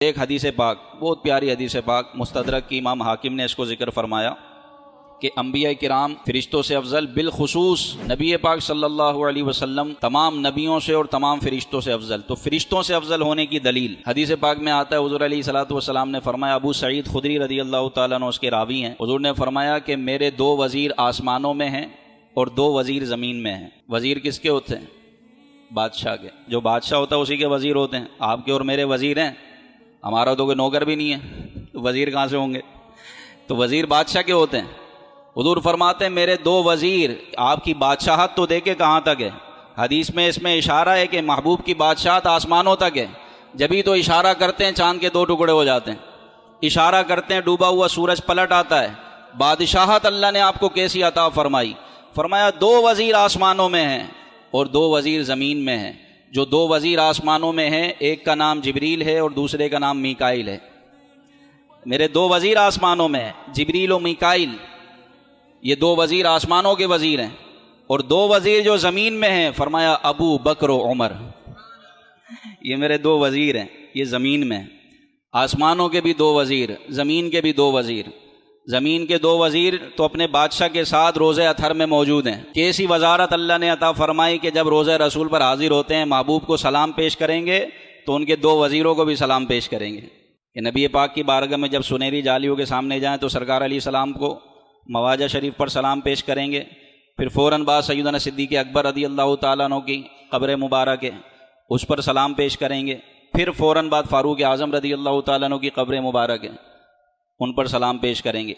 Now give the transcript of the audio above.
ایک حدیث پاک، بہت پیاری حدیث پاک، مستدرک کی امام حاکم نے اس کو ذکر فرمایا کہ انبیاء کرام فرشتوں سے افضل، بالخصوص نبی پاک صلی اللہ علیہ وسلم تمام نبیوں سے اور تمام فرشتوں سے افضل۔ تو فرشتوں سے افضل ہونے کی دلیل حدیث پاک میں آتا ہے، حضور علیہ الصلوۃ والسلام نے فرمایا، ابو سعید خدری رضی اللہ تعالیٰ عنہ اس کے راوی ہیں، حضور نے فرمایا کہ میرے 2 وزیر آسمانوں میں ہیں اور 2 وزیر زمین میں ہیں۔ وزیر کس کے ہوتے ہیں؟ بادشاہ کے۔ جو بادشاہ ہوتا ہے اسی کے وزیر ہوتے ہیں۔ آپ کے اور میرے وزیر ہیں، ہمارا تو کوئی نوکر بھی نہیں ہے، تو وزیر کہاں سے ہوں گے؟ تو وزیر بادشاہ کے ہوتے ہیں۔ حضور فرماتے ہیں میرے 2 وزیر، آپ کی بادشاہت تو دیکھے کہاں تک ہے؟ حدیث میں اس میں اشارہ ہے کہ محبوب کی بادشاہت آسمانوں تک ہے، جبھی تو اشارہ کرتے ہیں چاند کے 2 ٹکڑے ہو جاتے ہیں، اشارہ کرتے ہیں ڈوبا ہوا سورج پلٹ آتا ہے۔ بادشاہت اللہ نے آپ کو کیسی عطا فرمائی؟ فرمایا 2 وزیر آسمانوں میں ہیں اور 2 وزیر زمین میں ہیں۔ جو 2 وزیر آسمانوں میں ہیں، ایک کا نام جبریل ہے اور دوسرے کا نام میکائیل ہے۔ میرے 2 وزیر آسمانوں میں ہیں، جبریل و میکائیل، یہ 2 وزیر آسمانوں کے وزیر ہیں، اور 2 وزیر جو زمین میں ہیں، فرمایا ابو بکر و عمر، یہ میرے 2 وزیر ہیں، یہ زمین میں ہیں۔ آسمانوں کے بھی 2 وزیر، زمین کے بھی 2 وزیر۔ زمین کے 2 وزیر تو اپنے بادشاہ کے ساتھ روزہ اطہر میں موجود ہیں۔ کیسی وزارت اللہ نے عطا فرمائی کہ جب روزہ رسول پر حاضر ہوتے ہیں، محبوب کو سلام پیش کریں گے تو ان کے 2 وزیروں کو بھی سلام پیش کریں گے کہ نبی پاک کی بارگاہ میں جب سنہری جالیوں کے سامنے جائیں تو سرکار علیہ السلام کو مواجہ شریف پر سلام پیش کریں گے، پھر فوراً بعد سیدنا صدیق اکبر رضی اللہ تعالیٰ عنہ کی قبر مبارک ہے اس پر سلام پیش کریں گے، پھر فوراً بعد فاروق اعظم رضی اللہ تعالیٰ عنہ کی قبر مبارک ہے ان پر سلام پیش کریں گے۔